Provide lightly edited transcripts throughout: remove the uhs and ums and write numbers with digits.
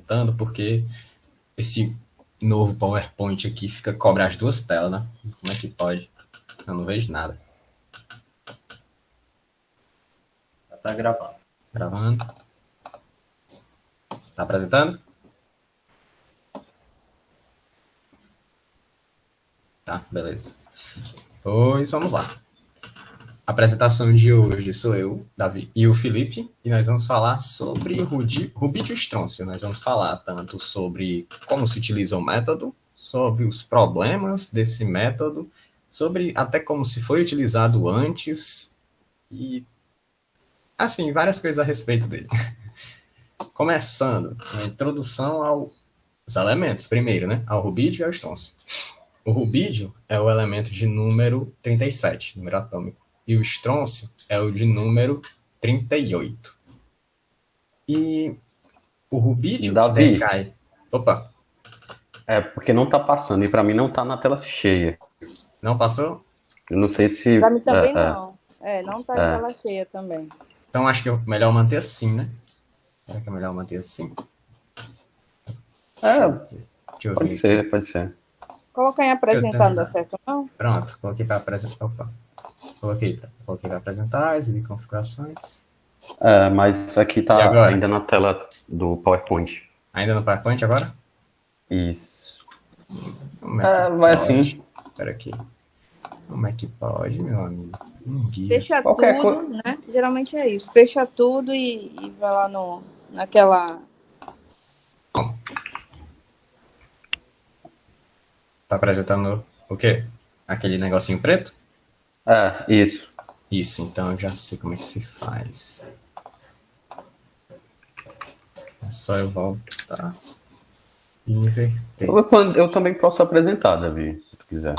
apresentando, porque esse novo PowerPoint aqui cobra as duas telas, né? Como é que pode? Eu não vejo nada. Já tá gravando. Gravando. Tá apresentando? Tá, beleza. Pois vamos lá. A apresentação de hoje sou eu, Davi, e o Felipe, e nós vamos falar sobre o rubídio estrôncio. Nós vamos falar tanto sobre como se utiliza o método, sobre os problemas desse método, sobre até como se foi utilizado antes, e assim, várias coisas a respeito dele. Começando, a introdução aos elementos, primeiro, né? Ao rubídio e ao estrôncio. O rubídio é o elemento de número 37, número atômico, e o estrôncio é o de número 38. E o rubídio que Davi, decai... Opa, porque não tá passando, e pra mim não tá na tela cheia. não passou? Eu não sei se. Pra mim também não. Não tá em É. tela cheia também. Então acho que é melhor manter assim, né? Será que é melhor manter assim? Deixa eu Pode ver ser, aqui. pode ser. Colocar em apresentar, não dá certo não? Pronto, coloquei para apresentar. Opa, coloquei para apresentar, exibir configurações. Mas aqui E tá agora? ainda na tela do PowerPoint. Ainda no PowerPoint agora? Isso. Como é que Vai pode? assim. Espera aqui. Como é que pode, meu amigo? Fecha Qualquer tudo, né? Geralmente é isso. Fecha tudo e vai lá naquela... Tá apresentando o quê? Aquele negocinho preto? Isso. Isso, então eu já sei como é que se faz. É só eu voltar e inverter. Eu também posso apresentar, Davi, se tu quiser.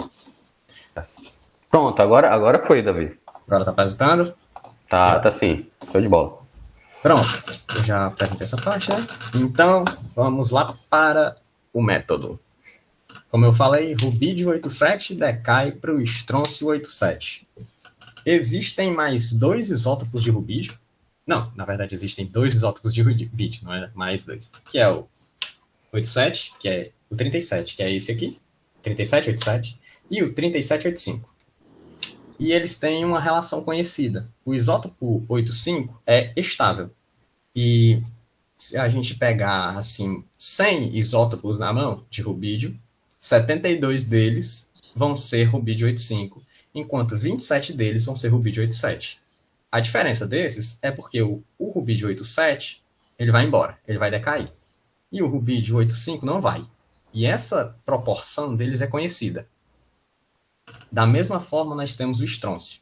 Pronto, agora foi, Davi. Agora tá apresentando? Tá sim. Show de bola. Pronto, eu já apresentei essa parte, né? Então, vamos lá para o método. Como eu falei, rubídio 87 decai para o estrôncio 87. Existem mais dois isótopos de rubídio. Não, na verdade existem dois isótopos de rubídio, não é mais dois. Que é o 87, que é o 37, que é esse aqui, 3787, e o 3785. E eles têm uma relação conhecida. O isótopo 85 é estável. E se a gente pegar, assim, 100 isótopos na mão de rubídio, 72 deles vão ser rubídio 85, enquanto 27 deles vão ser rubídio 87. A diferença desses é porque o rubídio 87, ele vai embora, ele vai decair. E o rubídio 85 não vai. E essa proporção deles é conhecida. Da mesma forma, nós temos o estrôncio.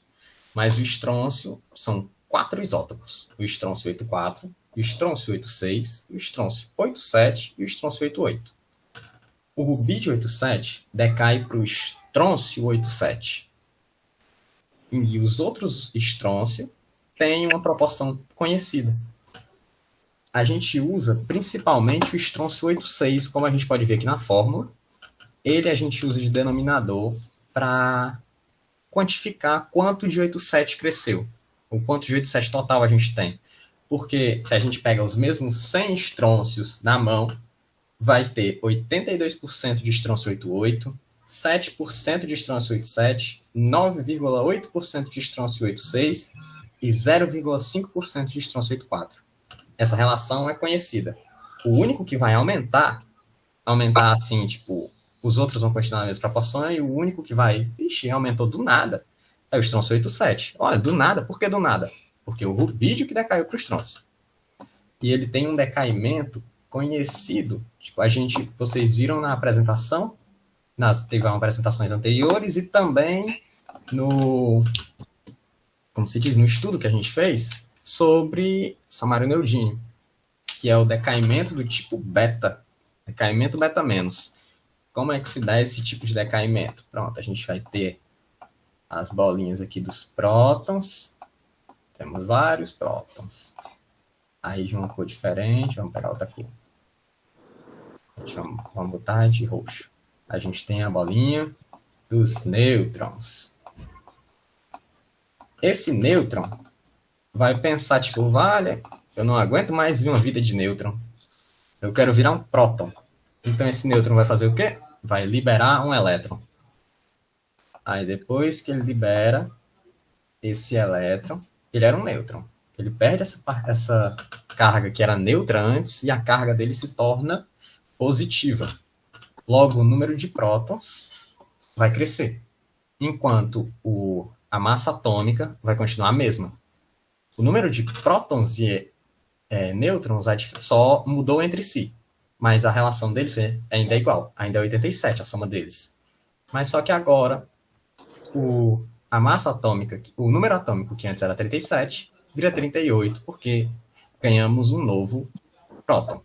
Mas o estrôncio são 4 isótopos. O estrôncio 84, o estrôncio 86, o estrôncio 87 e o estrôncio 88. O rubídio 87 decai para o estrôncio 87. E os outros estrôncio têm uma proporção conhecida. A gente usa principalmente o estrôncio 86, como a gente pode ver aqui na fórmula. Ele a gente usa de denominador para quantificar quanto de 87 cresceu, o quanto de 87 total a gente tem. Porque se a gente pega os mesmos 100 estrôncios na mão, vai ter 82% de estrôncio 88, 7% de estrôncio 87, 9,8% de estrôncio 86 e 0,5% de estrôncio 84. Essa relação é conhecida. O único que vai aumentar assim, tipo, os outros vão continuar na mesma proporção, e o único que vai, aumentou do nada, é o estrôncio 87. Olha, do nada, por que do nada? Porque o rubídio que decaiu para o estrôncio. E ele tem um decaimento conhecido. Tipo, vocês viram na apresentação, teve apresentações anteriores, e também como se diz, no estudo que a gente fez sobre samarineudínio, que é o decaimento do tipo beta, decaimento beta menos. Como é que se dá esse tipo de decaimento? Pronto, a gente vai ter as bolinhas aqui dos prótons. Temos vários prótons. Aí de uma cor diferente, vamos pegar outra cor. Vamos botar de roxo. A gente tem a bolinha dos nêutrons. Esse nêutron vai pensar, tipo, vale, eu não aguento mais ver uma vida de nêutron. Eu quero virar um próton. Então esse nêutron vai fazer o quê? Vai liberar um elétron. Aí depois que ele libera esse elétron, ele era um nêutron. Ele perde essa carga que era neutra antes e a carga dele se torna positiva. Logo, o número de prótons vai crescer, enquanto a massa atômica vai continuar a mesma. O número de prótons e nêutrons só mudou entre si, mas a relação deles ainda é igual, ainda é 87 a soma deles. Mas só que agora a massa atômica, o número atômico que antes era 37, vira 38, porque ganhamos um novo próton.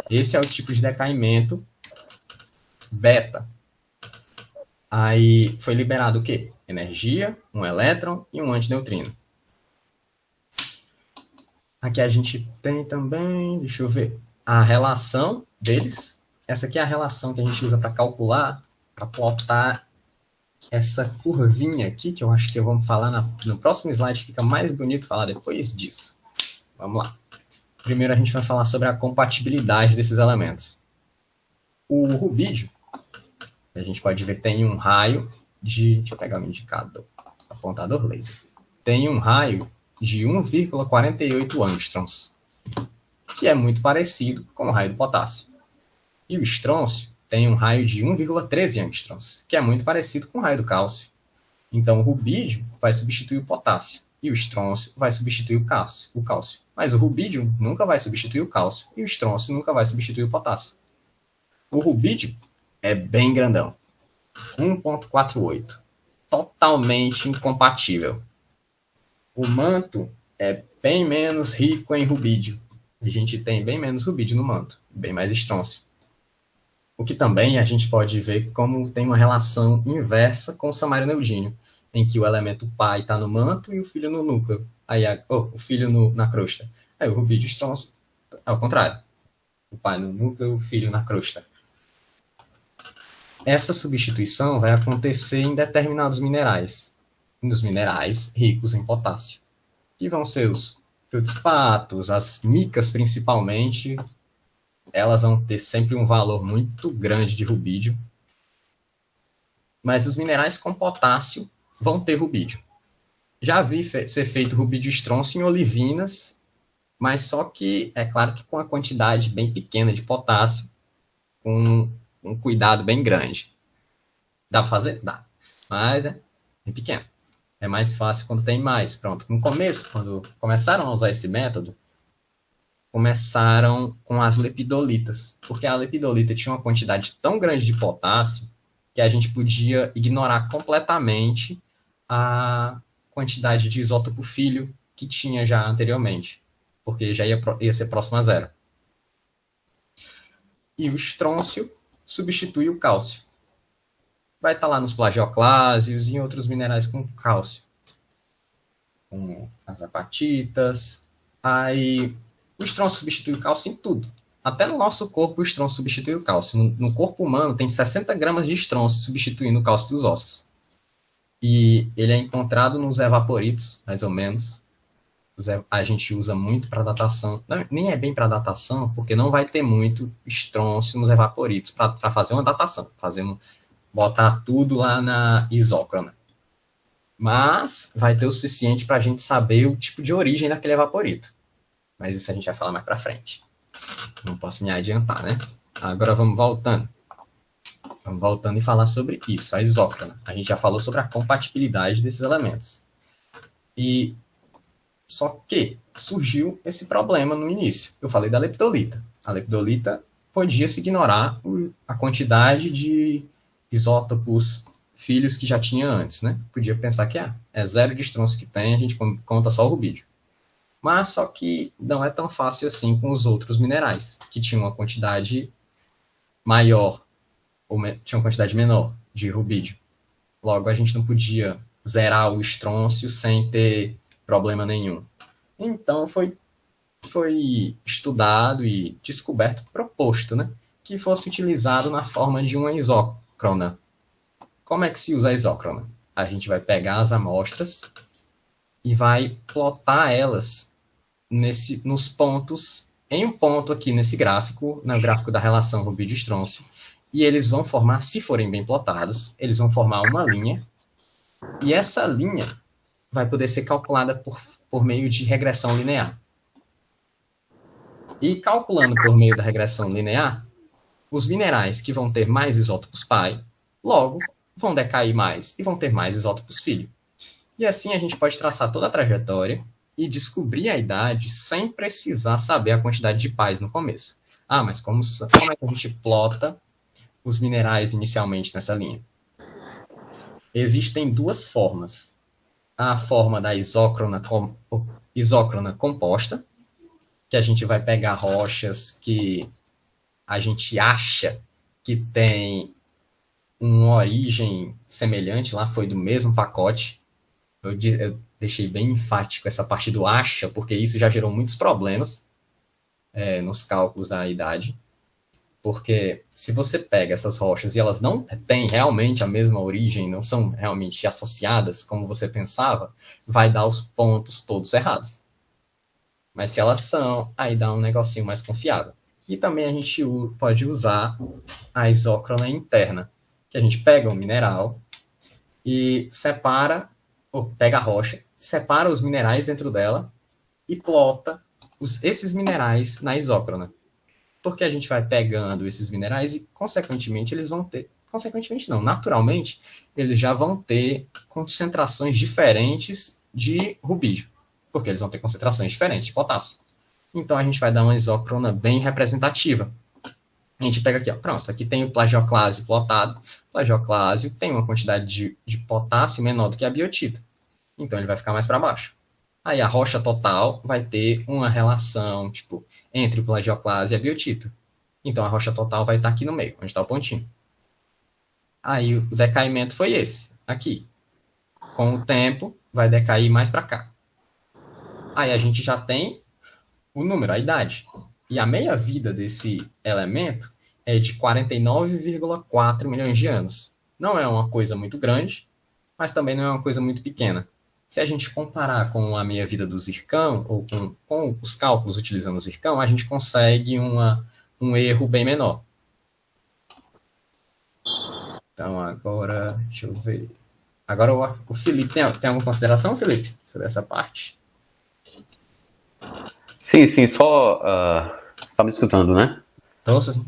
Esse é o tipo de decaimento beta. Aí foi liberado o quê? Energia, um elétron e um antineutrino. Aqui a gente tem também, deixa eu ver, a relação deles. Essa aqui é a relação que a gente usa para calcular, para plotar essa curvinha aqui, que eu acho que vamos falar no próximo slide, fica mais bonito falar depois disso. Vamos lá. Primeiro a gente vai falar sobre a compatibilidade desses elementos. O rubídio, a gente pode ver, tem um raio de... Deixa eu pegar o indicador, apontador laser. Tem um raio de 1,48 angstroms, que é muito parecido com o raio do potássio. E o estrôncio tem um raio de 1,13 angstroms, que é muito parecido com o raio do cálcio. Então, o rubídio vai substituir o potássio, e o estrôncio vai substituir o cálcio. Mas o rubídio nunca vai substituir o cálcio, e o estrôncio nunca vai substituir o potássio. O rubídio é bem grandão, 1,48, totalmente incompatível. O manto é bem menos rico em rubídio. A gente tem bem menos rubídio no manto, bem mais estrôncio. O que também a gente pode ver como tem uma relação inversa com o samarineudínio, em que o elemento pai está no manto e o filho no núcleo. Aí, o filho na crosta. Aí o rubídio e o estrôncio, ao contrário. O pai no núcleo, o filho na crosta. Essa substituição vai acontecer em determinados minerais. Nos minerais ricos em potássio, que vão ser os feldspatos, as micas principalmente. Elas vão ter sempre um valor muito grande de rubídio. Mas os minerais com potássio vão ter rubídio. Já vi ser feito rubídio estrôncio em olivinas, mas só que, é claro que com a quantidade bem pequena de potássio, com um cuidado bem grande. Dá para fazer? Dá. Mas é bem pequeno. É mais fácil quando tem mais. Pronto. No começo, quando começaram a usar esse método, começaram com as lepidolitas, porque a lepidolita tinha uma quantidade tão grande de potássio que a gente podia ignorar completamente a quantidade de isótopo filho que tinha já anteriormente, porque já ia ser próximo a zero. E o estrôncio substitui o cálcio. Vai estar lá nos plagioclásios e em outros minerais com cálcio, como as apatitas. Aí o estrôncio substitui o cálcio em tudo. Até no nosso corpo o estrôncio substitui o cálcio. No corpo humano tem 60 gramas de estrôncio substituindo o cálcio dos ossos. E ele é encontrado nos evaporitos, mais ou menos. A gente usa muito para datação. Não, nem é bem para datação, porque não vai ter muito estrôncio nos evaporitos para fazer uma datação. Botar tudo lá na isócrona. Mas vai ter o suficiente para a gente saber o tipo de origem daquele evaporito. Mas isso a gente vai falar mais para frente. Não posso me adiantar, né? Agora vamos voltando. Vamos voltando e falar sobre isso, a isócrona. A gente já falou sobre a compatibilidade desses elementos. E só que surgiu esse problema no início. Eu falei da lepidolita. A lepidolita podia-se ignorar a quantidade de isótopos filhos que já tinha antes, né? Podia pensar que é zero de estrôncio que tem, a gente conta só o rubídio. Mas só que não é tão fácil assim com os outros minerais, que tinham uma quantidade maior, ou tinha uma quantidade menor de rubídio. Logo, a gente não podia zerar o estrôncio sem ter problema nenhum. Então, foi estudado e descoberto, proposto, né? Que fosse utilizado na forma de uma isócrona. Como é que se usa a isócrona? A gente vai pegar as amostras e vai plotar elas nos pontos em um ponto aqui nesse gráfico, no gráfico da relação rubídio-estrôncio, e eles vão formar, se forem bem plotados, eles vão formar uma linha, e essa linha vai poder ser calculada por meio de regressão linear. E calculando por meio da regressão linear, os minerais que vão ter mais isótopos pai, logo, vão decair mais e vão ter mais isótopos filho. E assim a gente pode traçar toda a trajetória e descobrir a idade sem precisar saber a quantidade de pais no começo. Ah, mas como é que a gente plota os minerais inicialmente nessa linha? Existem duas formas. A forma da isócrona composta, que a gente vai pegar rochas que a gente acha que tem uma origem semelhante, lá foi do mesmo pacote. Eu deixei bem enfático essa parte do acha, porque isso já gerou muitos problemas nos cálculos da idade. Porque se você pega essas rochas e elas não têm realmente a mesma origem, não são realmente associadas como você pensava, vai dar os pontos todos errados. Mas se elas são, aí dá um negocinho mais confiável. E também a gente pode usar a isócrona interna, que a gente pega o mineral e separa, ou pega a rocha, separa os minerais dentro dela e plota esses minerais na isócrona. Porque a gente vai pegando esses minerais e, consequentemente, eles vão ter... Consequentemente não, naturalmente, eles já vão ter concentrações diferentes de rubídio. Porque eles vão ter concentrações diferentes de potássio. Então, a gente vai dar uma isócrona bem representativa. A gente pega aqui, ó, pronto, aqui tem o plagioclásio plotado. O plagioclásio tem uma quantidade de potássio menor do que a biotita. Então, ele vai ficar mais para baixo. Aí a rocha total vai ter uma relação, tipo, entre o plagioclase e a biotita. Então a rocha total vai estar aqui no meio, onde está o pontinho. Aí o decaimento foi esse, aqui. Com o tempo, vai decair mais para cá. Aí a gente já tem o número, a idade. E a meia-vida desse elemento é de 49,4 milhões de anos. Não é uma coisa muito grande, mas também não é uma coisa muito pequena. Se a gente comparar com a meia-vida do zircão, ou com os cálculos utilizando o zircão, a gente consegue um erro bem menor. Então, agora, deixa eu ver. Agora o Felipe, tem alguma consideração, Felipe, sobre essa parte? Sim, só... tá me escutando, né? Tô sim.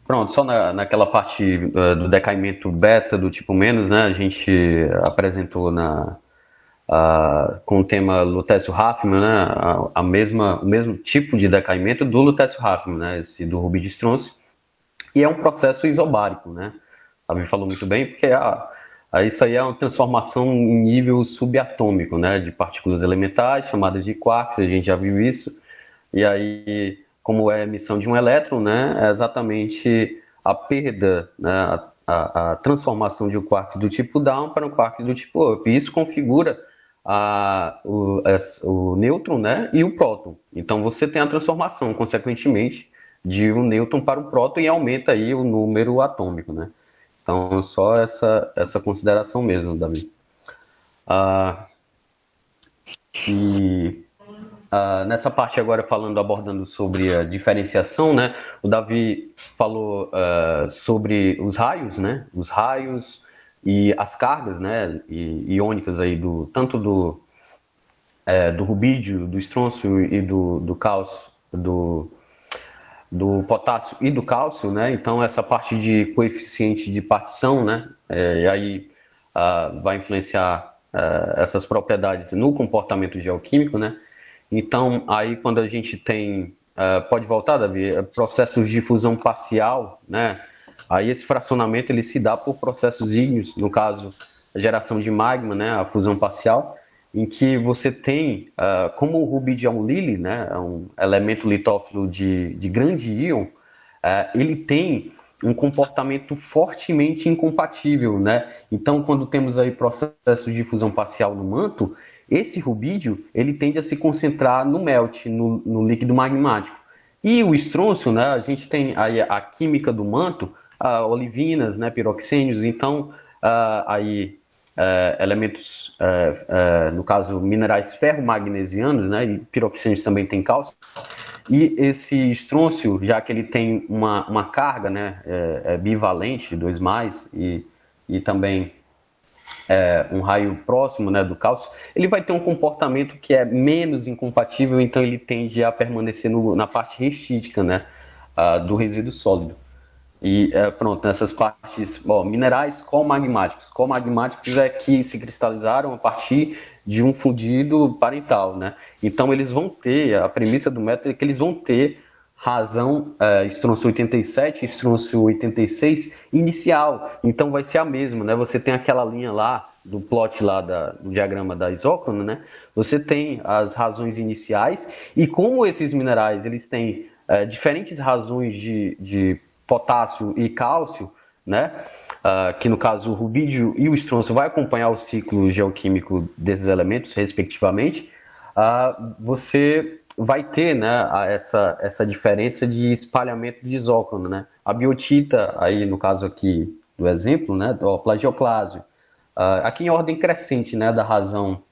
Pronto, só naquela parte do decaimento beta do tipo menos, né? A gente apresentou com o tema Lutécio-Hafnium, né, o mesmo tipo de decaimento do Lutécio-Hafnium, né, esse do rubídio-estrôncio, e é um processo isobárico, né, a Fabi falou muito bem, porque isso aí é uma transformação em nível subatômico, né, de partículas elementares, chamadas de quarks, a gente já viu isso, e aí, como é a emissão de um elétron, né, é exatamente a perda, né, a transformação de um quark do tipo down para um quark do tipo up, e isso configura o nêutron, né, e o próton. Então você tem a transformação, consequentemente, de um nêutron para o próton e aumenta aí o número atômico, né. Então só essa consideração mesmo, Davi. Nessa parte agora abordando sobre a diferenciação, né, o Davi falou sobre os raios, né, e as cargas, né, iônicas aí tanto do rubídio, do estrôncio e do cálcio, do potássio e do cálcio, né? Então essa parte de coeficiente de partição, né, e aí vai influenciar essas propriedades no comportamento geoquímico, né? Então aí quando a gente tem, pode voltar, Davi, processos de fusão parcial, né? Aí esse fracionamento ele se dá por processos ígneos, no caso, a geração de magma, né, a fusão parcial, em que você tem, como o rubídio é um Lily, né, é um elemento litófilo de grande íon, ele tem um comportamento fortemente incompatível, né? Então, quando temos aí processos de fusão parcial no manto, esse rubídio ele tende a se concentrar no melt, no líquido magmático. E o estrôncio, né, a gente tem aí a química do manto, olivinas, né, piroxênios, então aí elementos, no caso, minerais ferromagnesianos, né, e piroxenos também tem cálcio, e esse estrôncio, já que ele tem uma carga, né, bivalente, 2+, e também um raio próximo, né, do cálcio, ele vai ter um comportamento que é menos incompatível, então ele tende a permanecer na parte restítica, né, do resíduo sólido. E pronto, nessas partes, minerais comagmáticos. Comagmáticos é que se cristalizaram a partir de um fundido parental, né? Então eles vão ter, a premissa do método é que eles vão ter razão estrôncio 87, estrôncio 86 inicial. Então vai ser a mesma, né? Você tem aquela linha lá do plot lá do diagrama da isócrono, né? Você tem as razões iniciais e como esses minerais eles têm diferentes razões de potássio e cálcio, né? Que no caso o rubídio e o estrôncio vai acompanhar o ciclo geoquímico desses elementos, respectivamente, você vai ter, né, essa diferença de espalhamento de isócrono, né? A biotita, aí no caso aqui do exemplo, né, o plagioclásio, aqui em ordem crescente, né, da razão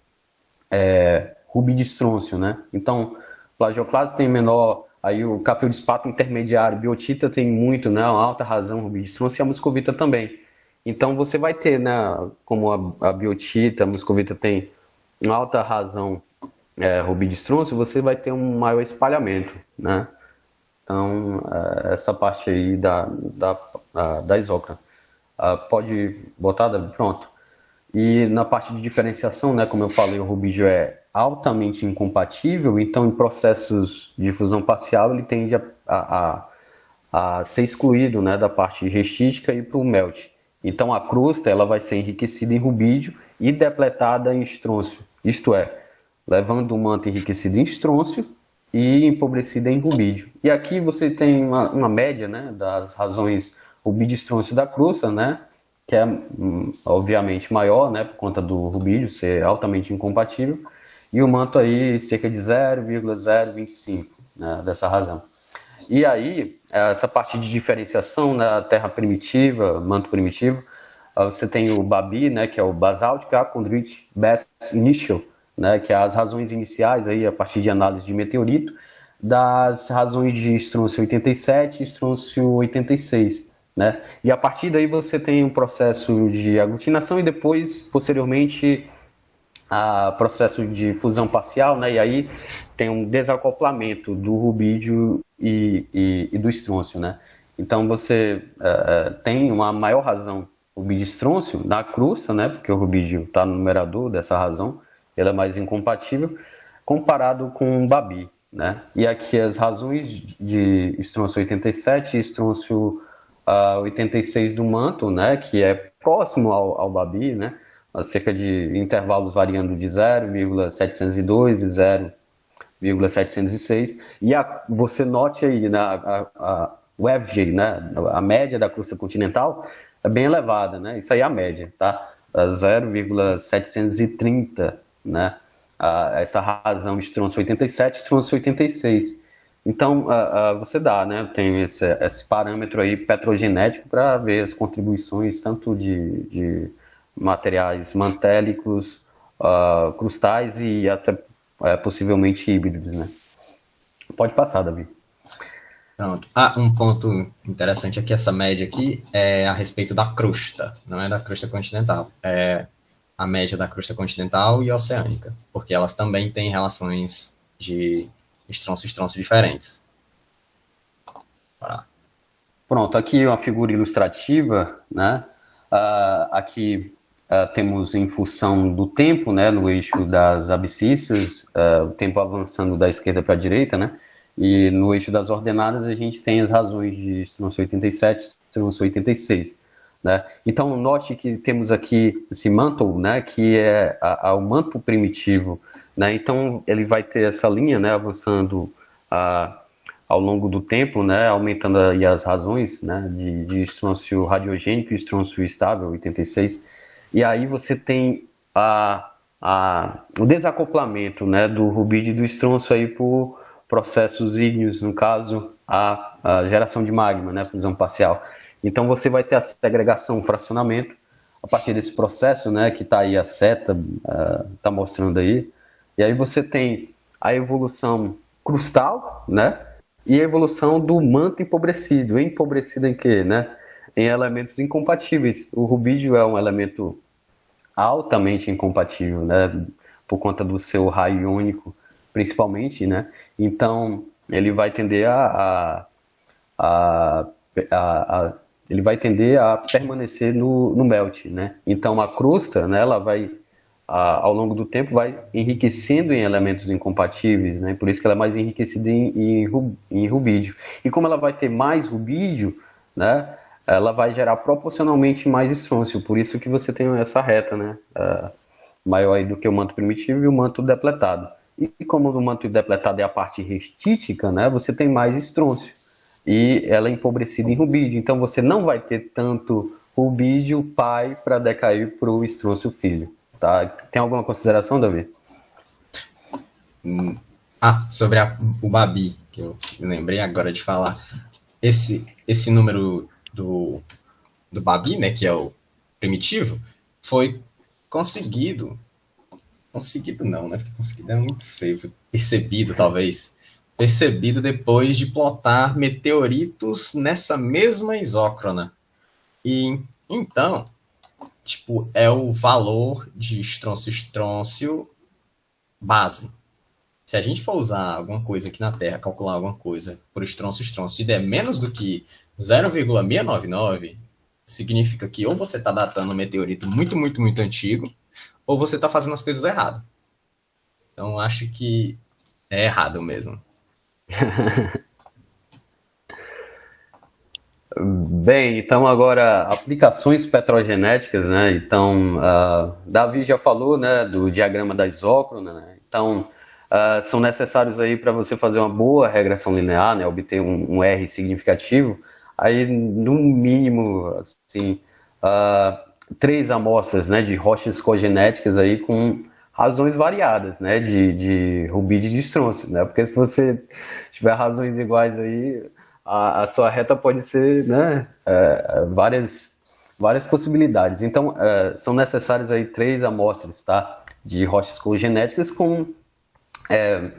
rubídio-estrôncio, né? Então, plagioclásio tem menor. Aí o cafeldespato intermediário, biotita tem muito, né, uma alta razão rubídio-estrôncio e a muscovita também. Então você vai ter, né, como a biotita, a muscovita tem uma alta razão rubídio-estrôncio, você vai ter um maior espalhamento, né? Então essa parte aí da isócrona. Pode botar, Davi? Pronto. E na parte de diferenciação, né, como eu falei, o rubídio é altamente incompatível, então em processos de fusão parcial ele tende a ser excluído, né, da parte restística e para o melt. Então a crosta ela vai ser enriquecida em rubídio e depletada em estrôncio, isto é, levando o manto enriquecido em estrôncio e empobrecida em rubídio. E aqui você tem uma média, né, das razões rubídio-estrôncio da crosta, né, que é obviamente maior, né, por conta do rubídio ser altamente incompatível, e o manto aí cerca de 0,025, né, dessa razão. E aí, essa parte de diferenciação na terra primitiva, manto primitivo, você tem o Babi, né, que é o Basaltic Chondrite Best Initial, né, que é as razões iniciais aí a partir de análise de meteorito, das razões de estrôncio 87 e estrôncio 86. Né? E a partir daí você tem um processo de aglutinação e depois, posteriormente, processo de fusão parcial, né? E aí tem um desacoplamento do rubídio e do estrôncio, né? Então você tem uma maior razão rubídio-estrôncio na crosta, né? Porque o rubídio está no numerador dessa razão, ele é mais incompatível, comparado com o Babi, né? E aqui as razões de estrôncio 87 e estrôncio 86 do manto, né? Que é próximo ao Babi, né? Cerca de intervalos variando de 0,702 e 0,706. E você note aí, né, o FG, né, a média da crosta continental é bem elevada, né? Isso aí é a média, tá? 0,730, né? Essa razão estrôncio 87, estrôncio 86. Então, você dá, né? Tem esse parâmetro aí petrogenético para ver as contribuições tanto de materiais mantélicos, crustais e até possivelmente híbridos, né? Pode passar, Davi. Pronto. Um ponto interessante é que essa média aqui é a respeito da crosta, não é da crosta continental. É a média da crosta continental e oceânica, porque elas também têm relações de estrôncio diferentes. Pronto, aqui uma figura ilustrativa, né? Aqui temos em função do tempo, né, no eixo das abscissas, o tempo avançando da esquerda para a direita, né? E no eixo das ordenadas a gente tem as razões de estrôncio 87 e estrôncio 86. Né? Então, note que temos aqui esse mantle, né, que é o manto primitivo. Né? Então, ele vai ter essa linha, né, avançando ao longo do tempo, né, aumentando aí as razões, né, de estrôncio radiogênico e estrôncio estável, 86. E aí você tem o desacoplamento, né, do rubídio e do estrôncio aí por processos ígneos, no caso, a geração de magma, né, fusão parcial. Então você vai ter a segregação, o fracionamento a partir desse processo, né, que está aí a seta, está mostrando aí. E aí você tem a evolução crustal, né, e a evolução do manto empobrecido. Empobrecido em quê, né? Em elementos incompatíveis. O rubídio é um elemento altamente incompatível, né, por conta do seu raio iônico, principalmente, né? Então, ele vai tender ele vai tender a permanecer no melt, né? Então, a crosta, né, ela vai, ao longo do tempo, vai enriquecendo em elementos incompatíveis, né? Por isso que ela é mais enriquecida em rubídio. E como ela vai ter mais rubídio, né, ela vai gerar proporcionalmente mais estrôncio. Por isso que você tem essa reta, né, maior aí do que o manto primitivo e o manto depletado. E como o manto depletado é a parte restítica, né, você tem mais estrôncio. E ela é empobrecida em rubídio. Então você não vai ter tanto rubídio pai para decair para o estrôncio filho. Tá? Tem alguma consideração, Davi? Sobre o Babi, que eu lembrei agora de falar. Esse número do Babi, né, que é o primitivo, foi conseguido não, né? Porque conseguido é muito feio. Foi percebido, talvez. Percebido depois de plotar meteoritos nessa mesma isócrona. E então, tipo, é o valor de estrôncio base. Se a gente for usar alguma coisa aqui na Terra, calcular alguma coisa por estrôncio, e der menos do que 0,699, significa que ou você está datando um meteorito muito, muito, muito antigo, ou você está fazendo as coisas errado. Então, acho que é errado mesmo. Bem, então agora aplicações petrogenéticas, né? Então, Davi já falou, né, do diagrama da isócrona, né? Então, são necessários aí para você fazer uma boa regressão linear, né, obter um R significativo, aí no mínimo, assim, 3 amostras, né, de rochas cogenéticas aí com razões variadas, né, de rubídio e de estrôncio, né, porque se você tiver razões iguais aí, a sua reta pode ser, né, várias possibilidades. Então, são necessárias aí 3 amostras, tá, de rochas cogenéticas com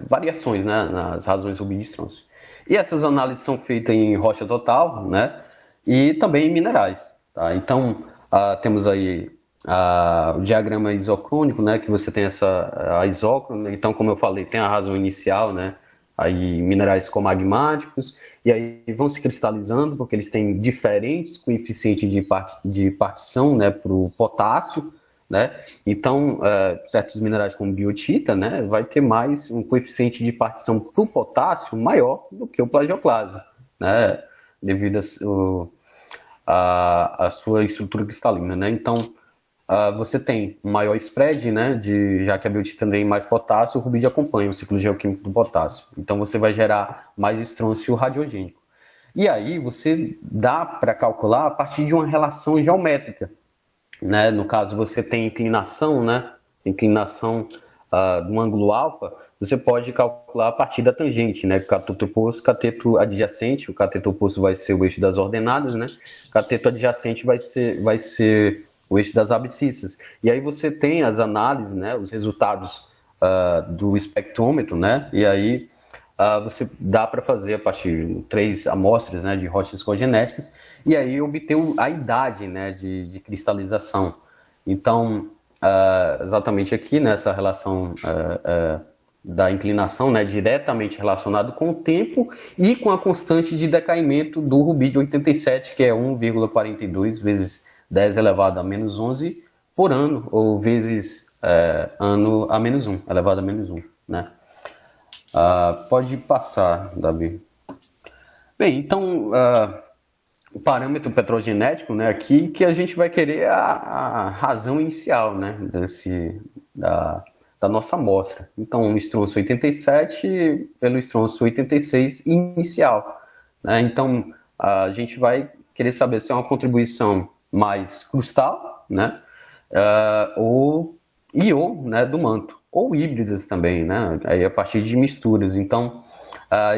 variações, né, nas razões rubídio e estrôncio. E essas análises são feitas em rocha total, né, e também em minerais, tá? Então, temos aí o diagrama isocrônico, né, que você tem a isócrona. Então, como eu falei, tem a razão inicial, né, aí minerais comagmáticos, e aí vão se cristalizando, porque eles têm diferentes coeficientes de partição, né, para o potássio, né? Então, certos minerais como biotita, né, vai ter mais um coeficiente de partição para o potássio maior do que o plagioclasma, né, devido a sua estrutura cristalina, né? Então, você tem um maior spread, né, já que a biotita tem mais potássio, o rubídio acompanha o ciclo geoquímico do potássio. Então, você vai gerar mais estrôncio radiogênico. E aí, você dá para calcular a partir de uma relação geométrica, né? No caso, você tem inclinação, né, inclinação do ângulo alfa, você pode calcular a partir da tangente, né, cateto oposto, cateto adjacente. O cateto oposto vai ser o eixo das ordenadas, né, cateto adjacente vai ser o eixo das abscissas. E aí você tem as análises, né, os resultados do espectrômetro, né, e aí você dá para fazer a partir de 3 amostras, né, de rochas cogenéticas, e aí obter a idade, né, de cristalização. Então, exatamente aqui, nessa relação da inclinação, né, diretamente relacionado com o tempo e com a constante de decaimento do rubídio 87, que é 1,42 vezes 10 elevado a menos 11 por ano, ou vezes ano a menos 1, elevado a menos 1, né? Pode passar, Davi. Bem, então, o parâmetro petrogenético, né, aqui, que a gente vai querer a razão inicial, né, da nossa amostra. Então, o estrôncio 87 pelo estrôncio 86 inicial, né? Então, a gente vai querer saber se é uma contribuição mais crustal, né, ou né, do manto, ou híbridas também, né, aí a partir de misturas. Então,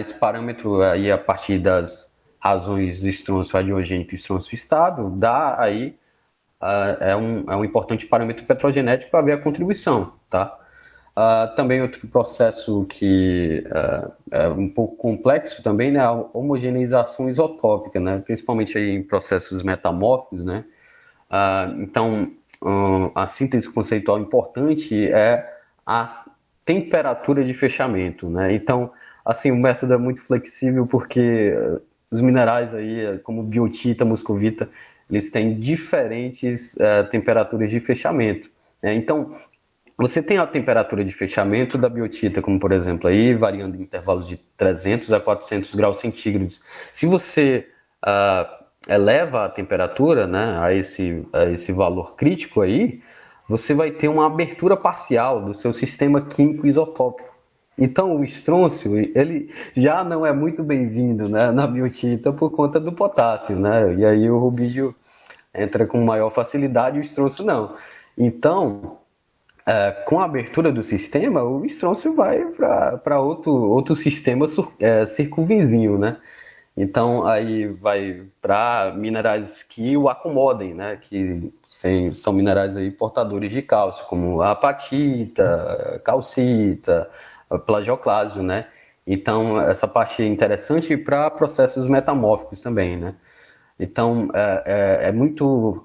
esse parâmetro aí a partir das razões de estrôncio radiogênico e estrôncio estável dá aí é um importante parâmetro petrogenético para ver a contribuição, tá? Também outro processo que é um pouco complexo também, né, a homogeneização isotópica, né, principalmente aí em processos metamórficos, né. Então, a síntese conceitual importante é a temperatura de fechamento, né. Então, assim, o método é muito flexível porque os minerais aí, como biotita, muscovita, eles têm diferentes temperaturas de fechamento, né? Então, você tem a temperatura de fechamento da biotita, como por exemplo, aí, variando em intervalos de 300 a 400 graus centígrados. Se você eleva a temperatura, né, a esse valor crítico aí, você vai ter uma abertura parcial do seu sistema químico isotópico. Então, o estrôncio, ele já não é muito bem-vindo, né, na biotita por conta do potássio, né? E aí o rubídio entra com maior facilidade e o estrôncio não. Então, com a abertura do sistema, o estrôncio vai para outro sistema circunvizinho, né? Então, aí vai para minerais que o acomodem, né? Que são minerais aí portadores de cálcio, como a apatita, calcita, plagioclásio, né? Então, essa parte é interessante para processos metamórficos também, né? Então, é muito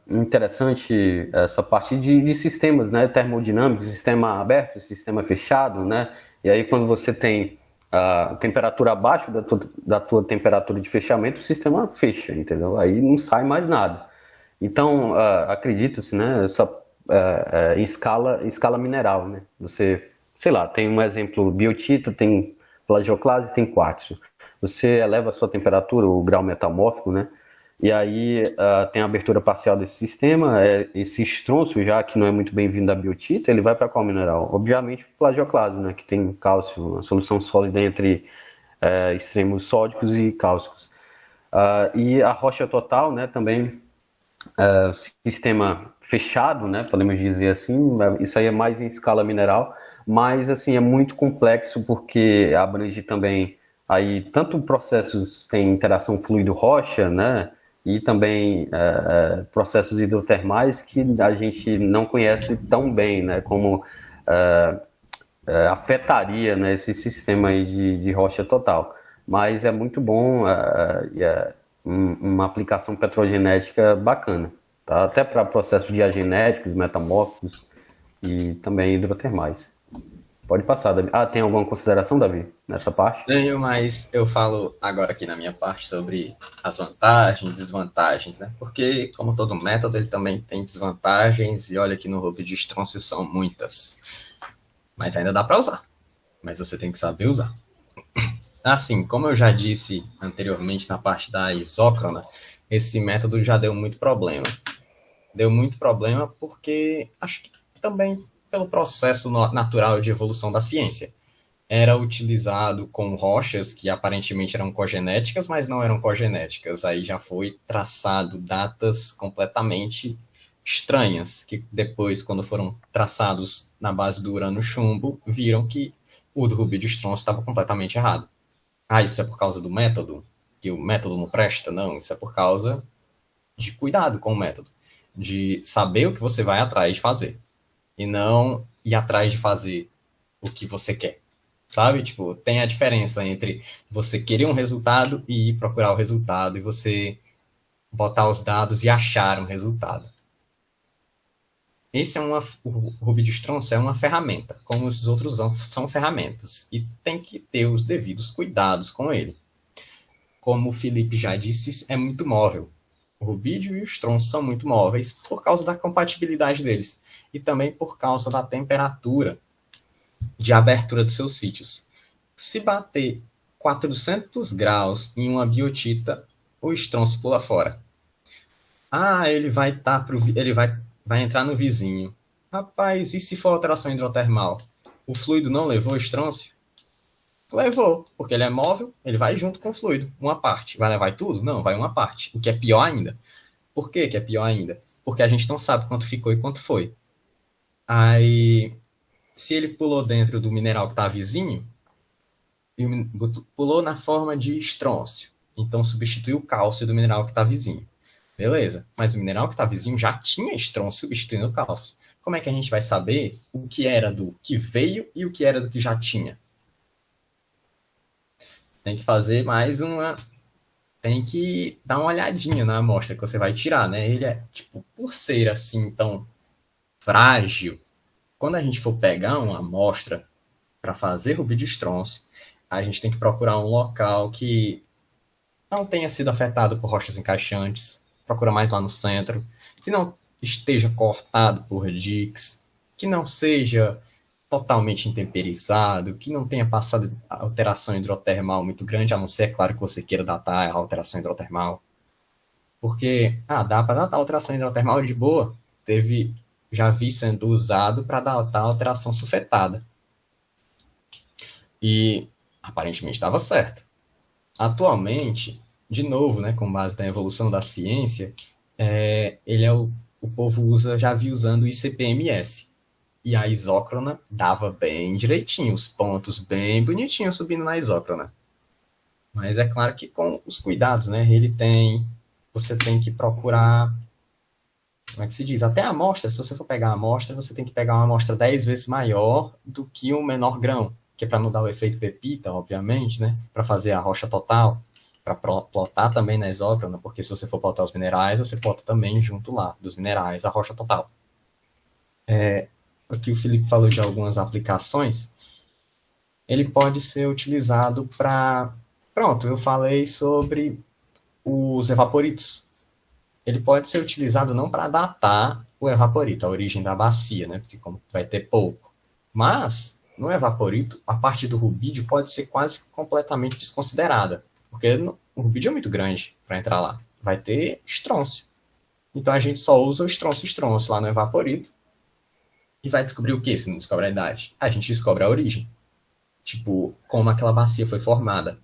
interessante essa parte de sistemas, né, termodinâmicos, sistema aberto, sistema fechado, né? E aí, quando você tem a temperatura abaixo da tua temperatura de fechamento, o sistema fecha, entendeu? Aí não sai mais nada. Então, acredita-se, né, em escala mineral, né? Você, sei lá, tem um exemplo, biotita, tem plagioclase, tem quartzo. Você eleva a sua temperatura, o grau metamórfico, né? E aí tem a abertura parcial desse sistema, esse estrôncio, já que não é muito bem-vindo da biotita, ele vai para qual mineral? Obviamente o plagioclase, né? Que tem cálcio, uma solução sólida entre extremos sódicos e cálcicos. E a rocha total, né? Também sistema fechado, né? Podemos dizer assim, isso aí é mais em escala mineral, mas assim é muito complexo porque abrange também aí tanto processos tem interação fluido-rocha, né, e também processos hidrotermais que a gente não conhece tão bem, né, como afetaria, né, esse sistema aí de rocha total. Mas é muito bom, uma aplicação petrogenética bacana, tá? Até para processos diagenéticos, metamórficos e também hidrotermais. Pode passar, Davi. Tem alguma consideração, Davi, nessa parte? Tenho, mas eu falo agora aqui na minha parte sobre as vantagens e desvantagens, né? Porque, como todo método, ele também tem desvantagens, e olha que no Ruby de estrôncio são muitas. Mas ainda dá para usar. Mas você tem que saber usar. Assim, como eu já disse anteriormente na parte da isócrona, esse método já deu muito problema. Deu muito problema porque acho que também pelo processo natural de evolução da ciência. Era utilizado com rochas que aparentemente eram cogenéticas, mas não eram cogenéticas. Aí já foi traçado datas completamente estranhas, que depois, quando foram traçados na base do urânio-chumbo, viram que o do rubídio estrôncio estava completamente errado. Isso é por causa do método? Que o método não presta? Não, isso é por causa de cuidado com o método. De saber o que você vai atrás de fazer. E não ir atrás de fazer o que você quer, sabe? Tipo, tem a diferença entre você querer um resultado e ir procurar o resultado, e você botar os dados e achar um resultado. O rubídio estrôncio é uma ferramenta, como os outros são ferramentas, e tem que ter os devidos cuidados com ele. Como o Felipe já disse, é muito móvel. O rubídio e o estrôncio são muito móveis por causa da compatibilidade deles e também por causa da temperatura de abertura dos seus sítios. Se bater 400 graus em uma biotita, o estrôncio pula fora. Ele vai entrar no vizinho. Rapaz, e se for alteração hidrotermal? O fluido não levou estrôncio? Levou, porque ele é móvel, ele vai junto com o fluido, uma parte. Vai levar tudo? Não, vai uma parte. O que é pior ainda. Por que é pior ainda? Porque a gente não sabe quanto ficou e quanto foi. Aí, se ele pulou dentro do mineral que está vizinho, pulou na forma de estrôncio. Então, substituiu o cálcio do mineral que está vizinho. Beleza. Mas o mineral que está vizinho já tinha estrôncio substituindo o cálcio. Como é que a gente vai saber o que era do que veio e o que era do que já tinha? Tem que fazer mais uma. Tem que dar uma olhadinha na amostra que você vai tirar, né? Ele é, tipo, por ser assim tão frágil, quando a gente for pegar uma amostra para fazer rubi de estrôncio, a gente tem que procurar um local que não tenha sido afetado por rochas encaixantes, procura mais lá no centro, que não esteja cortado por diques, que não seja totalmente intemperizado, que não tenha passado alteração hidrotermal muito grande, a não ser, é claro, que você queira datar a alteração hidrotermal. Porque, dá para datar a alteração hidrotermal de boa. Já vi sendo usado para datar a alteração sulfetada. E, aparentemente, estava certo. Atualmente, de novo, né, com base na evolução da ciência, o povo já vi usando o ICP-MS. E a isócrona dava bem direitinho, os pontos bem bonitinhos subindo na isócrona. Mas é claro que com os cuidados, né? Você tem que procurar, como é que se diz? Até a amostra, se você for pegar a amostra, você tem que pegar uma amostra 10 vezes maior do que o menor grão, que é para não dar o efeito pepita, obviamente, né? Para fazer a rocha total, para plotar também na isócrona, porque se você for plotar os minerais, você plota também junto lá, dos minerais, a rocha total. Aqui o Felipe falou de algumas aplicações, ele pode ser utilizado para... Pronto, eu falei sobre os evaporitos. Ele pode ser utilizado não para datar o evaporito, a origem da bacia, né? Porque como vai ter pouco. Mas, no evaporito, a parte do rubídio pode ser quase completamente desconsiderada, porque o rubídio é muito grande para entrar lá. Vai ter estrôncio. Então a gente só usa o estrôncio lá no evaporito. E vai descobrir o que se não descobre a idade? A gente descobre a origem. Tipo, como aquela bacia foi formada.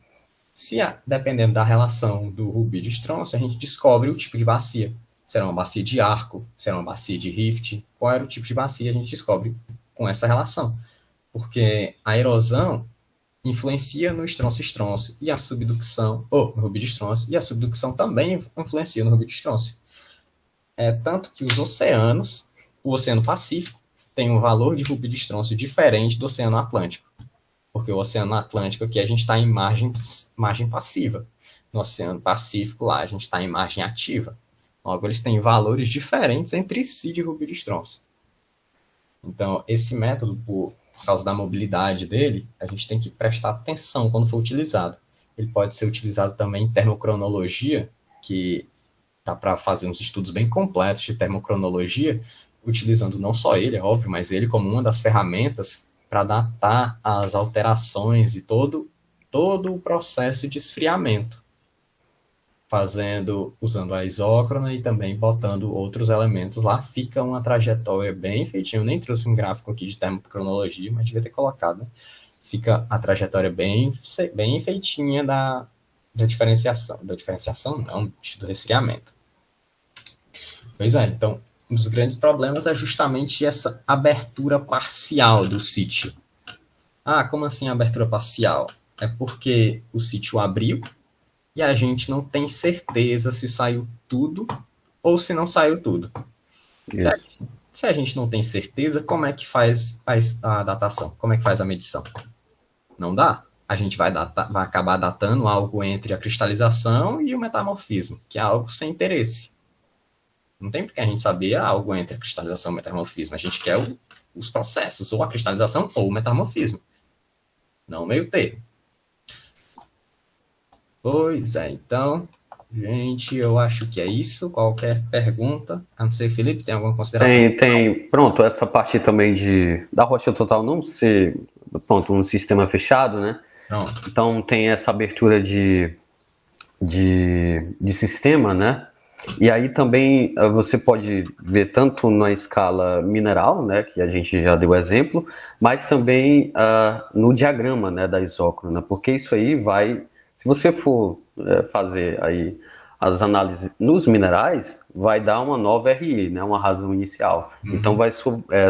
Dependendo da relação do rubídio e estrôncio, a gente descobre o tipo de bacia. Será uma bacia de arco? Será uma bacia de rift? Qual era o tipo de bacia? A gente descobre com essa relação. Porque a erosão influencia no estrôncio e a subducção, ou no rubídio estrôncio, e a subducção também influencia no rubídio estrôncio. Tanto que os oceanos, o Oceano Pacífico, tem um valor de rubídio estrôncio diferente do Oceano Atlântico. Porque o Oceano Atlântico aqui a gente está em margem passiva. No Oceano Pacífico lá a gente está em margem ativa. Logo, eles têm valores diferentes entre si de rubídio estrôncio. Então, esse método, por causa da mobilidade dele, a gente tem que prestar atenção quando for utilizado. Ele pode ser utilizado também em termocronologia, que dá para fazer uns estudos bem completos de termocronologia, utilizando não só ele, é óbvio, mas ele como uma das ferramentas para datar as alterações e todo o processo de esfriamento, usando a isócrona e também botando outros elementos lá, fica uma trajetória bem feitinha. Eu nem trouxe um gráfico aqui de termocronologia, mas devia ter colocado, né? Fica a trajetória bem feitinha da diferenciação. Da diferenciação não, do resfriamento. Pois é, então, um dos grandes problemas é justamente essa abertura parcial do sítio. Como assim abertura parcial? É porque o sítio abriu e a gente não tem certeza se saiu tudo ou se não saiu tudo. Se a gente não tem certeza, como é que faz a datação? Como é que faz a medição? Não dá. A gente vai acabar datando algo entre a cristalização e o metamorfismo, que é algo sem interesse. Não tem porque a gente saber algo entre a cristalização e o metamorfismo. A gente quer os processos, ou a cristalização ou o metamorfismo. Não meio termo. Pois é, então, gente, eu acho que é isso. Qualquer pergunta? A não ser, Felipe, tem alguma consideração? Tem. Pronto, essa parte também da rocha total não ser, pronto, um sistema fechado, né? Pronto. Então tem essa abertura de sistema, né? E aí também você pode ver tanto na escala mineral, né, que a gente já deu exemplo, mas também no diagrama, né, da isócrona, porque isso aí vai, se você for fazer aí as análises nos minerais, vai dar uma nova RI, né, uma razão inicial. Então vai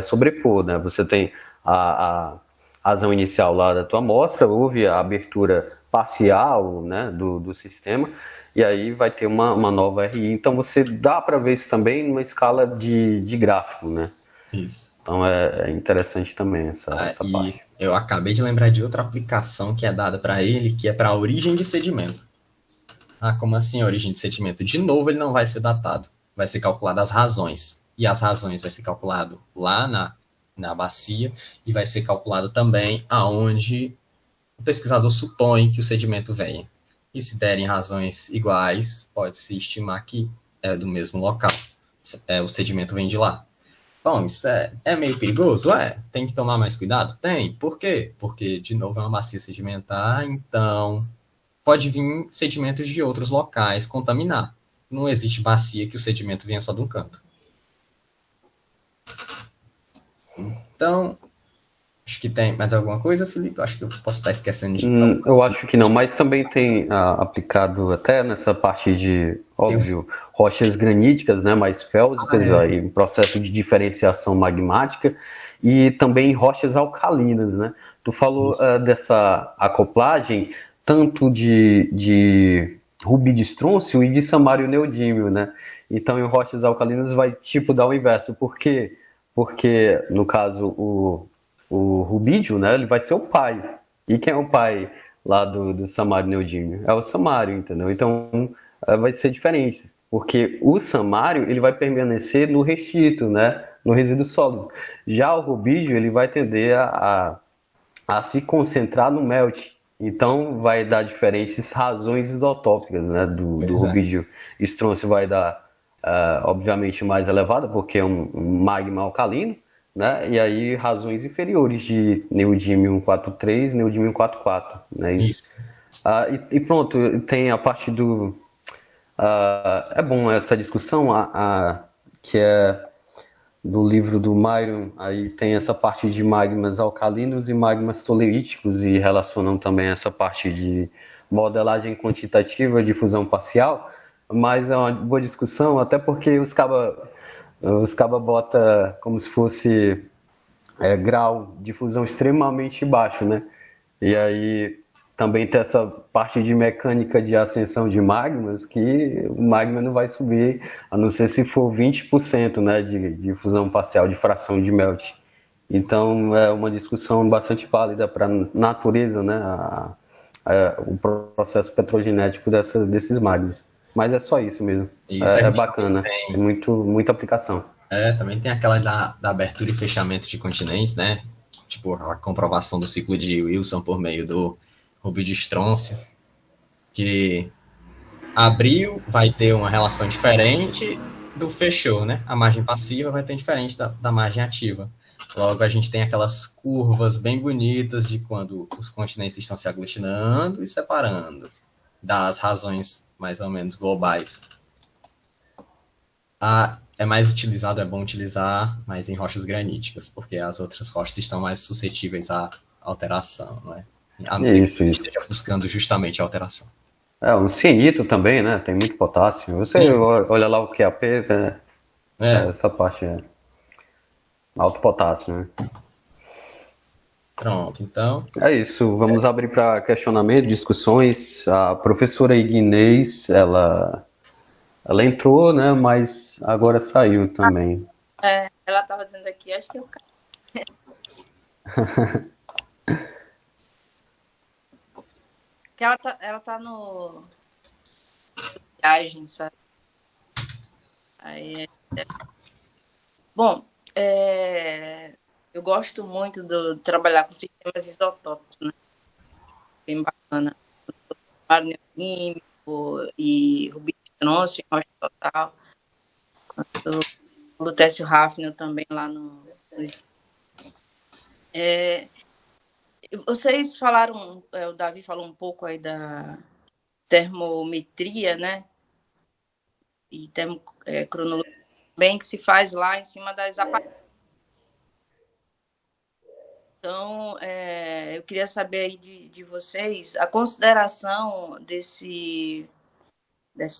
sobrepor, né? Você tem a razão inicial lá da tua amostra, houve a abertura parcial, né, do sistema, e aí vai ter uma nova RI. Então você dá para ver isso também numa escala de gráfico, né? Isso. Então é interessante também essa E parte. eu acabei de lembrar de outra aplicação que é dada para ele, que é para a origem de sedimento. Ah, como assim a origem de sedimento? De novo, ele não vai ser datado. Vai ser calculado as razões. E as razões vai ser calculado lá na bacia e vai ser calculado também aonde o pesquisador supõe que o sedimento venha. E se derem razões iguais, pode-se estimar que é do mesmo local. O sedimento vem de lá. Bom, isso é meio perigoso? Tem que tomar mais cuidado? Tem. Por quê? Porque, de novo, é uma bacia sedimentar, então pode vir sedimentos de outros locais contaminar. Não existe bacia que o sedimento venha só de um canto. Então, acho que tem mais alguma coisa, Felipe? Eu acho que eu posso estar esquecendo de Eu acho que não, mas também tem aplicado até nessa parte de, óbvio, rochas graníticas, né, mais félsicas, aí, processo de diferenciação magmática, e também rochas alcalinas, né? Tu falou dessa acoplagem tanto de rubi de estrôncio e de samário neodímio, né? Então, em rochas alcalinas vai tipo dar o inverso. Por quê? Porque, no caso, o rubídio, né, ele vai ser o pai. E quem é o pai lá do samário neodímio? É o samário, entendeu? Então, vai ser diferente, porque o samário, ele vai permanecer no restito, né, no resíduo sólido. Já o rubídio, ele vai tender a se concentrar no melt. Então, vai dar diferentes razões isotópicas, né, do rubídio. Estrôncio vai dar, obviamente, mais elevada, porque é um magma alcalino, né? E aí razões inferiores de neodímio 143, neodímio 144, né? Isso. E pronto, tem a parte do... é bom essa discussão, que é do livro do Myron, aí tem essa parte de magmas alcalinos e magmas toleíticos e relacionam também essa parte de modelagem quantitativa de fusão parcial, mas é uma boa discussão, até porque os caba bota como se fosse grau de fusão extremamente baixo, né? E aí também tem essa parte de mecânica de ascensão de magmas, que o magma não vai subir, a não ser se for 20%, né, de fusão parcial, de fração de melt. Então é uma discussão bastante válida para a natureza, né, o processo petrogenético desses magmas. Mas é só isso mesmo. Isso É bacana, tem muita aplicação. Também tem aquela da abertura e fechamento de continentes, né? Tipo, a comprovação do ciclo de Wilson por meio do rubi de estrôncio, que abriu vai ter uma relação diferente do fechou, né? A margem passiva vai ter diferente da margem ativa. Logo, a gente tem aquelas curvas bem bonitas de quando os continentes estão se aglutinando e separando, das razões mais ou menos globais. É mais utilizado, é bom utilizar mais em rochas graníticas, porque as outras rochas estão mais suscetíveis à alteração, não é? A não ser que você esteja buscando justamente a alteração. O cianito também, né? Tem muito potássio. Você olha lá o QAP, né? Essa parte é alto potássio, né? Pronto, então. É isso. Vamos abrir para questionamento, discussões. A professora Ignez, ela entrou, né? Mas agora saiu também. Ela estava dizendo aqui, acho que eu que ela tá no viagem, sabe? Aí, bom, eu gosto muito de trabalhar com sistemas isotópicos, né? Bem bacana. Samário neodímico e rubi de estrôncio em rocha total. O Lutécio Hafner também lá no vocês falaram, o Davi falou um pouco aí da termometria, né? E cronologia também, que se faz lá em cima das aparições. Então, eu queria saber aí de vocês a consideração desse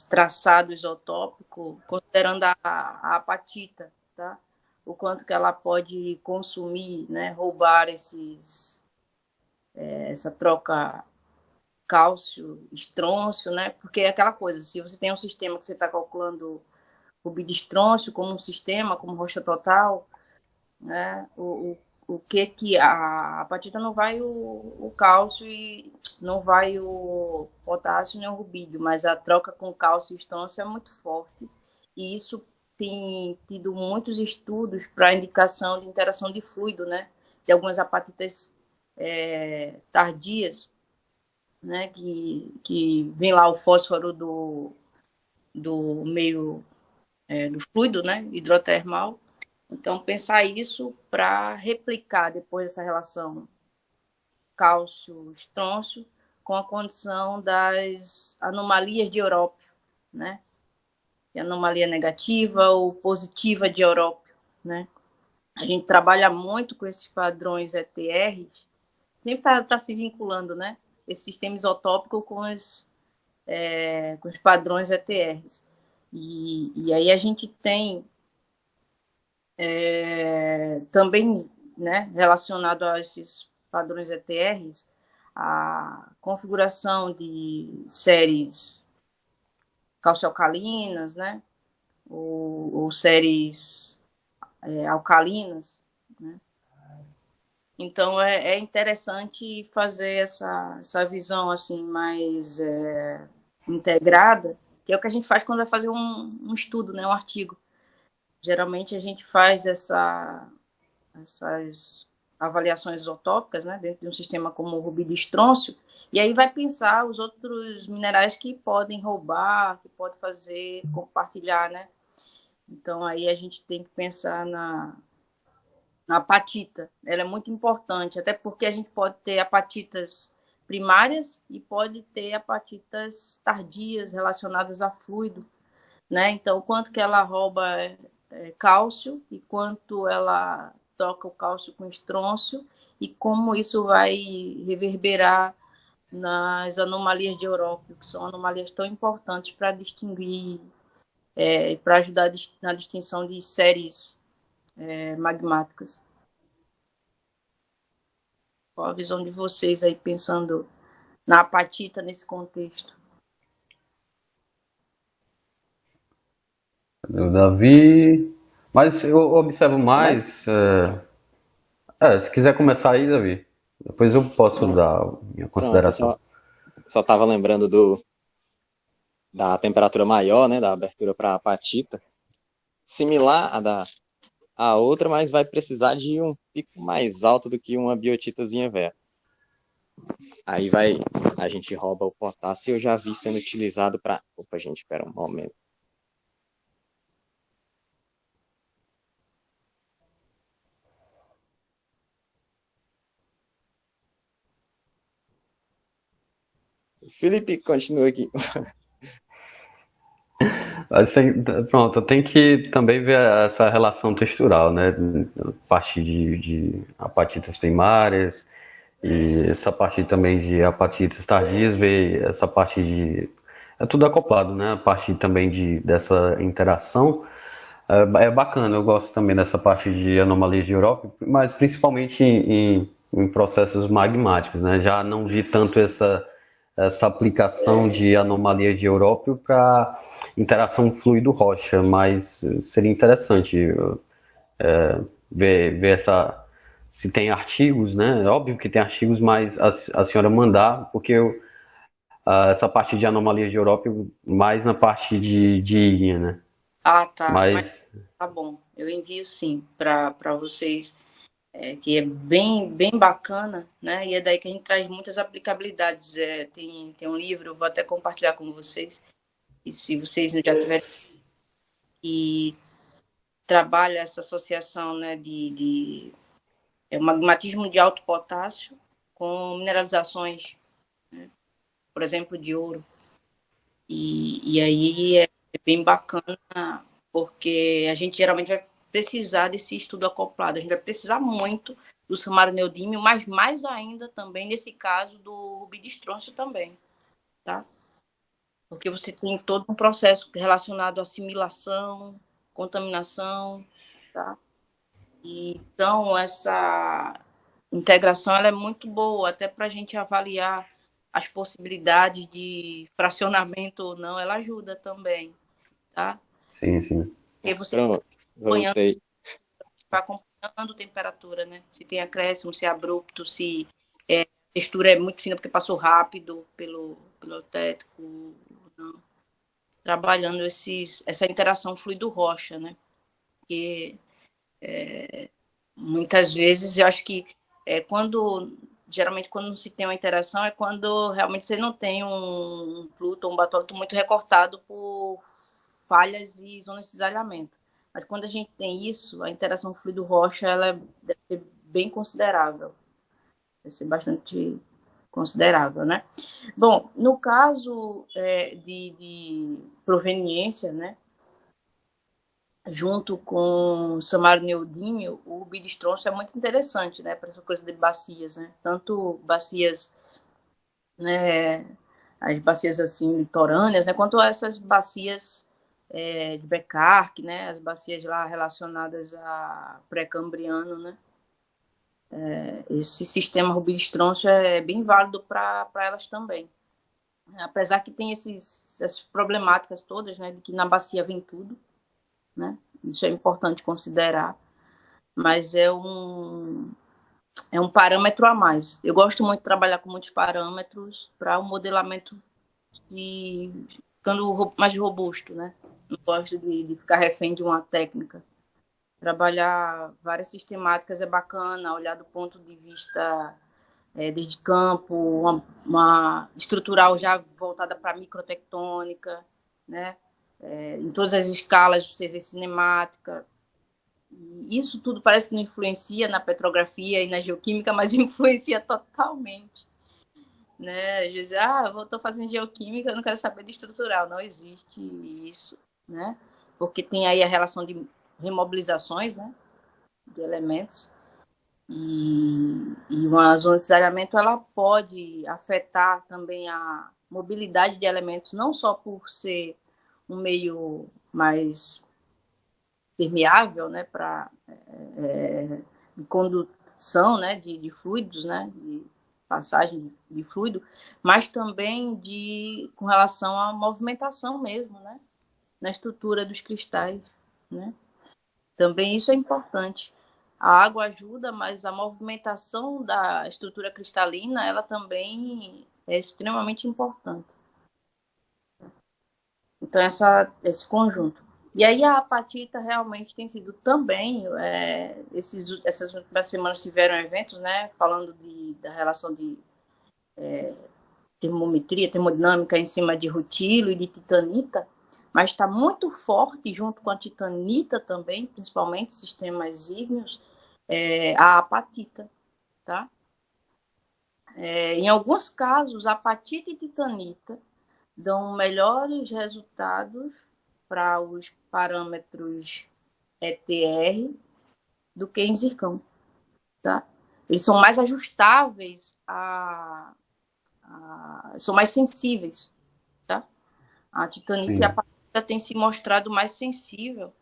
traçado isotópico, considerando a apatita, tá? O quanto que ela pode consumir, né? Roubar essa troca cálcio, estrôncio, né? Porque é aquela coisa, se você tem um sistema que você está calculando rubido estrôncio como um sistema, como rocha total, né? O que a apatita não vai o cálcio e não vai o potássio nem o rubídio, mas a troca com cálcio e estrôncio é muito forte e isso tem tido muitos estudos para indicação de interação de fluido, né? De algumas apatitas tardias, né? Que vem lá o fósforo do meio do fluido, né? Hidrotermal. Então, pensar isso para replicar depois essa relação cálcio-estrôncio com a condição das anomalias de Európio, né? Anomalia negativa ou positiva de Európio, né? A gente trabalha muito com esses padrões ETRs, sempre tá se vinculando, né? Esse sistema isotópico com os padrões ETRs. E aí a gente tem também, né, relacionado a esses padrões ETRs, a configuração de séries calcioalcalinas, né, ou séries alcalinas, né? Então é interessante fazer essa visão assim mais integrada, que é o que a gente faz quando vai fazer um estudo, né, um artigo. Geralmente a gente faz essas avaliações isotópicas, né, dentro de um sistema como o rubido estrôncio, e aí vai pensar os outros minerais que podem roubar, que podem fazer, compartilhar, né? Então aí a gente tem que pensar na apatita. Ela é muito importante, até porque a gente pode ter apatitas primárias e pode ter apatitas tardias relacionadas a fluido, né? Então, quanto que ela rouba cálcio e quanto ela troca o cálcio com estrôncio e como isso vai reverberar nas anomalias de Európio, que são anomalias tão importantes para distinguir, para ajudar na distinção de séries magmáticas. Qual a visão de vocês aí pensando na apatita nesse contexto? Davi, mas eu observo mais. Se quiser começar aí, Davi, depois eu posso dar minha consideração. Só estava lembrando da temperatura maior, né, da abertura para apatita, similar à outra, mas vai precisar de um pico mais alto do que uma biotitazinha velha. Aí a gente rouba o potássio e eu já vi sendo utilizado para... Opa, gente, espera um momento. Felipe, continua aqui. Pronto, tem que também ver essa relação textural, né? A parte de apatitas primárias e essa parte também de apatitas tardias, ver essa parte de... É tudo acoplado, né? A parte também dessa interação é bacana, eu gosto também dessa parte de anomalias de Europa, mas principalmente em processos magmáticos, né? Já não vi tanto essa aplicação de anomalias de Europa para interação fluido-rocha, mas seria interessante ver se tem artigos, né? É óbvio que tem artigos, mas a senhora mandar, porque essa parte de anomalias de Europa mais na parte de ilha, né? Ah, tá. Mas tá bom. Eu envio sim para vocês, que é bem bacana, né? E é daí que a gente traz muitas aplicabilidades. Tem um livro, eu vou até compartilhar com vocês, e se vocês já tiverem, e trabalha essa associação, né, de magmatismo de alto potássio com mineralizações, né, por exemplo, de ouro. E aí é bem bacana, porque a gente geralmente vai precisar desse estudo acoplado. A gente vai precisar muito do samarineodímio, mas mais ainda também, nesse caso, do rubido estrôncio também, tá? Porque você tem todo um processo relacionado à assimilação, contaminação, tá? E, então, essa integração ela é muito boa, até para a gente avaliar as possibilidades de fracionamento ou não, ela ajuda também, tá? Sim, sim. Porque você Pronto, voltei. vai acompanhando a temperatura, né? Se tem acréscimo, se é abrupto, se a textura é muito fina porque passou rápido pelo tético, não. Trabalhando essa interação fluido-rocha, né? Porque muitas vezes eu acho que geralmente quando se tem uma interação é quando realmente você não tem um Pluton, um batólito muito recortado por falhas e zonas de desalhamento. Mas quando a gente tem isso, a interação fluido-rocha ela deve ser bem considerável. Deve ser bastante considerável, né? Bom, no caso de proveniência, né? Junto com o Samário Neodímio, o bidistronço é muito interessante, né? Para essa coisa de bacias, né? Tanto bacias, né? As bacias assim litorâneas, né? Quanto essas bacias de Becarque, né? As bacias lá relacionadas a pré-cambriano, né? Esse sistema rubidistronço é bem válido para elas também. Apesar que tem essas problemáticas todas, né? De que na bacia vem tudo, né? Isso é importante considerar, mas é um parâmetro a mais. Eu gosto muito de trabalhar com muitos parâmetros para o modelamento ficando mais robusto, né? Não gosto de ficar refém de uma técnica. Trabalhar várias sistemáticas é bacana, olhar do ponto de vista desde campo, uma estrutural já voltada para a microtectônica, né? Em todas as escalas você vê cinemática. E isso tudo parece que não influencia na petrografia e na geoquímica, mas influencia totalmente. Né? Às vezes, eu estou fazendo geoquímica, eu não quero saber de estrutural. Não existe isso, né? Porque tem aí a relação de remobilizações, né? De elementos. E uma zona de desalhamento ela pode afetar também a mobilidade de elementos, não só por ser um meio mais permeável, né, para de condução, né, de fluidos, né, de passagem de fluido, mas também com relação à movimentação mesmo, né, na estrutura dos cristais, né. Também isso é importante. A água ajuda, mas a movimentação da estrutura cristalina, ela também é extremamente importante. Então, esse conjunto. E aí a apatita realmente tem sido também, essas últimas semanas tiveram eventos, né, falando da relação de termometria, termodinâmica em cima de rutilo e de titanita, mas está muito forte junto com a titanita também, principalmente sistemas ígneos, a apatita, tá? Em alguns casos, apatita e titanita dão melhores resultados para os parâmetros ETR do que em zircão, tá? Eles são mais ajustáveis, são mais sensíveis, tá? A titanita e a apatita têm se mostrado mais sensível,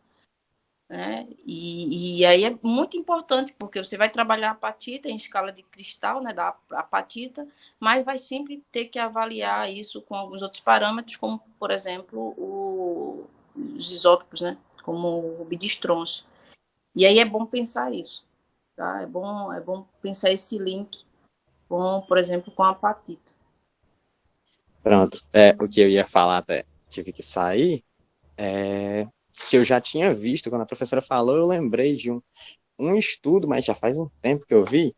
né? E aí é muito importante, porque você vai trabalhar a apatita em escala de cristal, né, da apatita, mas vai sempre ter que avaliar isso com alguns outros parâmetros, como, por exemplo, os isótopos, né, como o bidistronço. E aí é bom pensar isso, tá? É bom pensar esse link com, por exemplo, com a apatita. Pronto. O que eu ia falar até tive que sair, que eu já tinha visto, quando a professora falou, eu lembrei de um estudo, mas já faz um tempo que eu vi,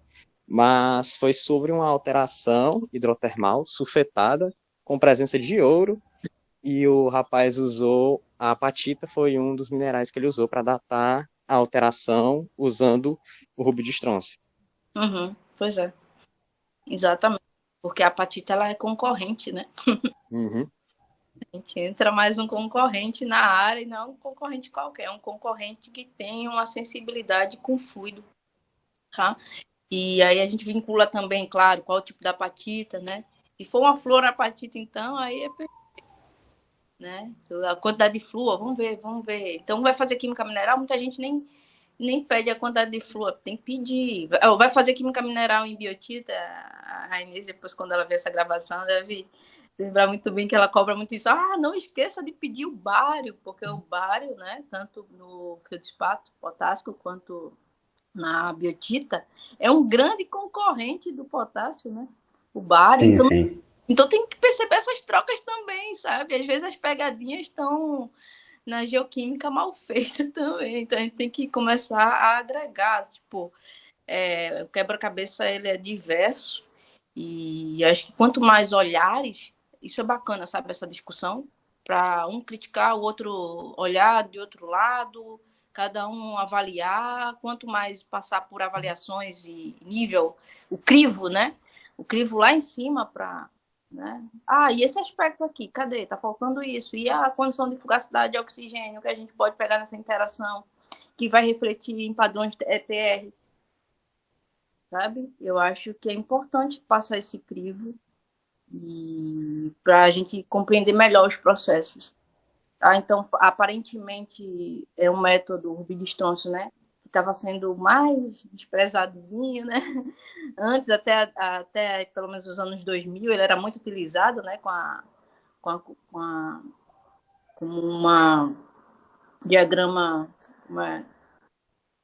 mas foi sobre uma alteração hidrotermal sulfetada com presença de ouro, e o rapaz usou, a apatita foi um dos minerais que ele usou para datar a alteração usando o rubi de estrôncio. Uhum, pois é, exatamente, porque a apatita ela é concorrente, né? Uhum. A gente entra mais um concorrente na área e não é um concorrente qualquer, é um concorrente que tem uma sensibilidade com fluido, tá? E aí a gente vincula também, claro, qual o tipo da apatita, né? Se for uma fluorapatita, então, aí é perfeito, né? A quantidade de flúor, vamos ver. Então, vai fazer química mineral, muita gente nem pede a quantidade de flúor, tem que pedir. Vai fazer química mineral em biotita, a Inês, depois, quando ela ver essa gravação, deve lembrar muito bem que ela cobra muito isso. Não esqueça de pedir o bário, porque o bário, né, tanto no feldspato potássico quanto na biotita, é um grande concorrente do potássio, né? O bário. Então tem que perceber essas trocas também, sabe? Às vezes as pegadinhas estão na geoquímica mal feita também. Então a gente tem que começar a agregar. Tipo, o quebra-cabeça ele é diverso. E acho que quanto mais olhares, isso é bacana, sabe? Essa discussão, para um criticar, o outro olhar de outro lado, cada um avaliar. Quanto mais passar por avaliações e nível, o crivo, né? O crivo lá em cima para... Né? E esse aspecto aqui, cadê? Tá faltando isso. E a condição de fugacidade de oxigênio que a gente pode pegar nessa interação, que vai refletir em padrões ETR, sabe? Eu acho que é importante passar esse crivo para a gente compreender melhor os processos. Tá? Então, aparentemente, é um método Rubidistroncio, né? Que estava sendo mais desprezadozinho, né? Antes, até pelo menos os anos 2000, ele era muito utilizado, né? Com uma diagrama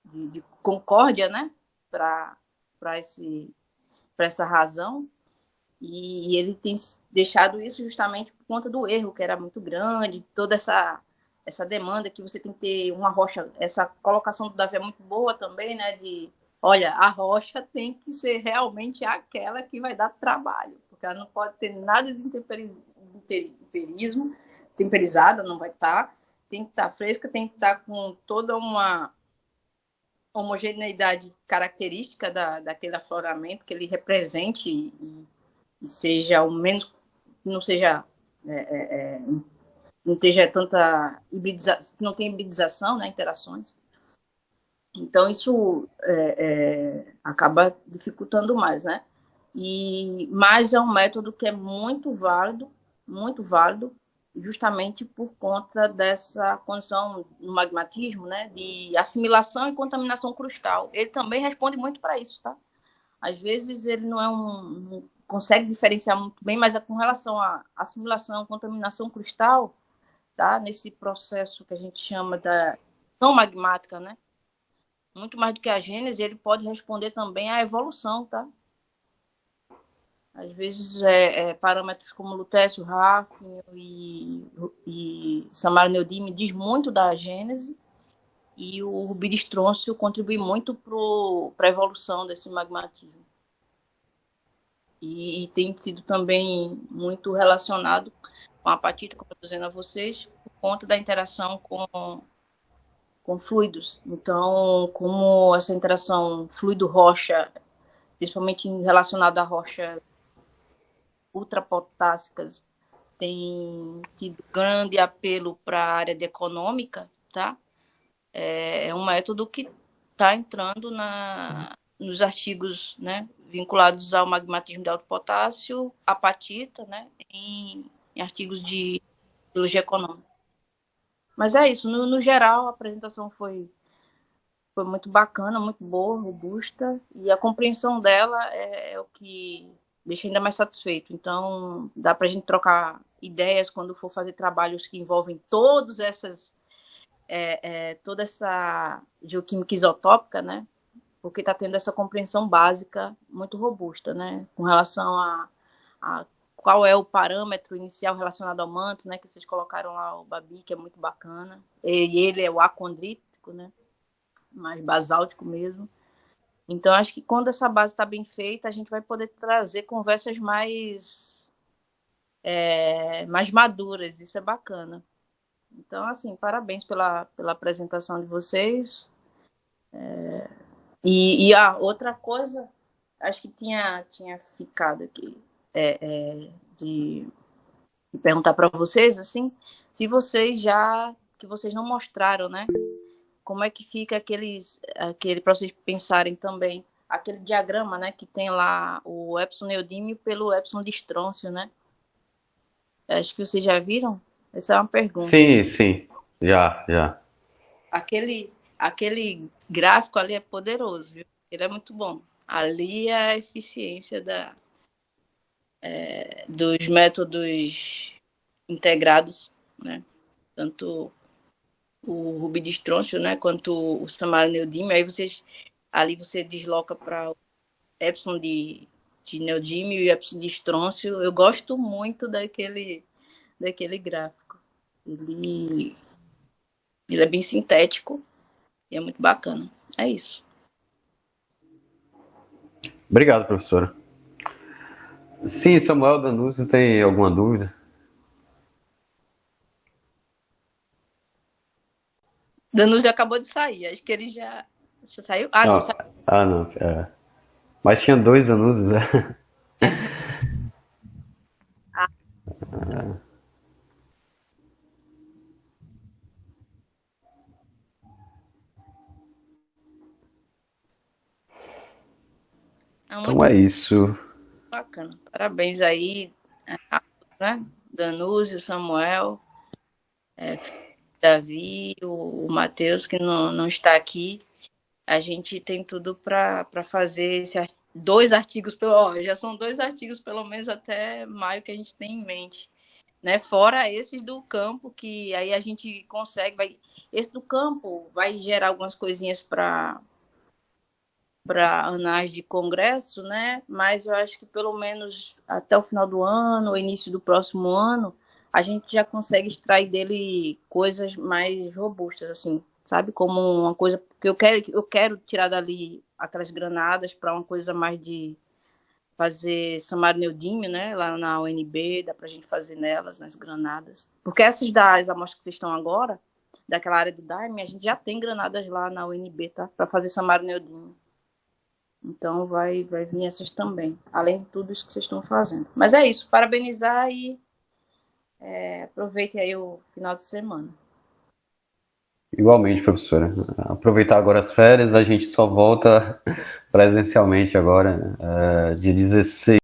de concórdia, né? Para essa razão. E ele tem deixado isso justamente por conta do erro, que era muito grande, toda essa demanda que você tem que ter uma rocha. Essa colocação do Davi é muito boa também, né? Olha, a rocha tem que ser realmente aquela que vai dar trabalho, porque ela não pode ter nada de temperizada, não vai estar. Tem que estar fresca, tem que estar com toda uma homogeneidade característica daquele afloramento, que ele represente e seja o menos, não seja não esteja tanta hibridização, não tem hibridização, né, interações. Então isso acaba dificultando mais, né? Mas é um método que é muito válido, justamente por conta dessa condição no magmatismo, né, de assimilação e contaminação crustal. Ele também responde muito para isso, tá? Às vezes ele não consegue diferenciar muito bem, mas é com relação à assimilação, contaminação crustal, tá? Nesse processo que a gente chama da ação magmática, né? Muito mais do que a gênese, ele pode responder também à evolução, tá? Às vezes, parâmetros como lutécio, hafnio e samara-neodímio diz muito da gênese, e o rubidistroncio contribui muito para a evolução desse magmatismo. E tem sido também muito relacionado com a apatita, como eu estou dizendo a vocês, por conta da interação com fluidos. Então, como essa interação fluido-rocha, principalmente relacionada à rocha ultrapotássicas, tem tido grande apelo para a área de econômica, tá? É um método que está entrando nos artigos, né, vinculados ao magmatismo de alto potássio, apatita, né, em artigos de biologia econômica. Mas é isso, no geral, a apresentação foi muito bacana, muito boa, robusta, e a compreensão dela é o que deixa ainda mais satisfeito. Então, dá para a gente trocar ideias quando for fazer trabalhos que envolvem toda essa geoquímica isotópica, né? Porque está tendo essa compreensão básica muito robusta, né? Com relação a qual é o parâmetro inicial relacionado ao manto, né? Que vocês colocaram lá, o Babi, que é muito bacana. Ele é o acondrítico, né? Mais basáltico mesmo. Então, acho que quando essa base está bem feita, a gente vai poder trazer conversas mais maduras. Isso é bacana. Então, assim, parabéns pela apresentação de vocês. E outra coisa, acho que tinha ficado aqui, de perguntar para vocês, assim, se vocês que vocês não mostraram, né? Como é que fica aquele para vocês pensarem também, aquele diagrama, né, que tem lá o epsilon neodímio pelo epsilon de estrôncio, né? Acho que vocês já viram. Essa é uma pergunta. Sim, já. Aquele aquele gráfico ali é poderoso, viu? Ele é muito bom. Ali é a eficiência dos métodos integrados, né? Tanto o Ruby de estrôncio, né? Quanto o samara neodímio. Aí ali você desloca para o epsilon de neodímio e epsilon de estrôncio. Eu gosto muito daquele gráfico. Ele é bem sintético e é muito bacana. É isso. Obrigado, professora. Sim, Samuel Danúzio, tem alguma dúvida? Danúzio acabou de sair. Acho que ele já saiu. Ah, não, saiu. Não. Mas tinha 2 Danúzios, né? Muito Então é isso. bacana. Parabéns aí, né? Danúzio, Samuel, Davi, o Matheus, que não está aqui. A gente tem tudo para fazer 2 artigos, já são 2 artigos, pelo menos até maio, que a gente tem em mente. Né? Fora esses do campo, que aí a gente consegue. Esse do campo vai gerar algumas coisinhas para anais de congresso, né? Mas eu acho que pelo menos até o final do ano, ou início do próximo ano, a gente já consegue extrair dele coisas mais robustas, assim, sabe? Como uma coisa que eu quero tirar dali aquelas granadas para uma coisa mais de fazer samara neodímio, né? Lá na UNB, dá pra gente fazer nelas, nas granadas. Porque essas das amostras que vocês estão agora, daquela área do Daime, a gente já tem granadas lá na UNB, tá? Para fazer samara neodímio. Então vai vir essas também, além de tudo isso que vocês estão fazendo. Mas é isso, parabenizar e aproveitem aí o final de semana. Igualmente, professora. Aproveitar agora as férias, a gente só volta presencialmente agora, dia 16.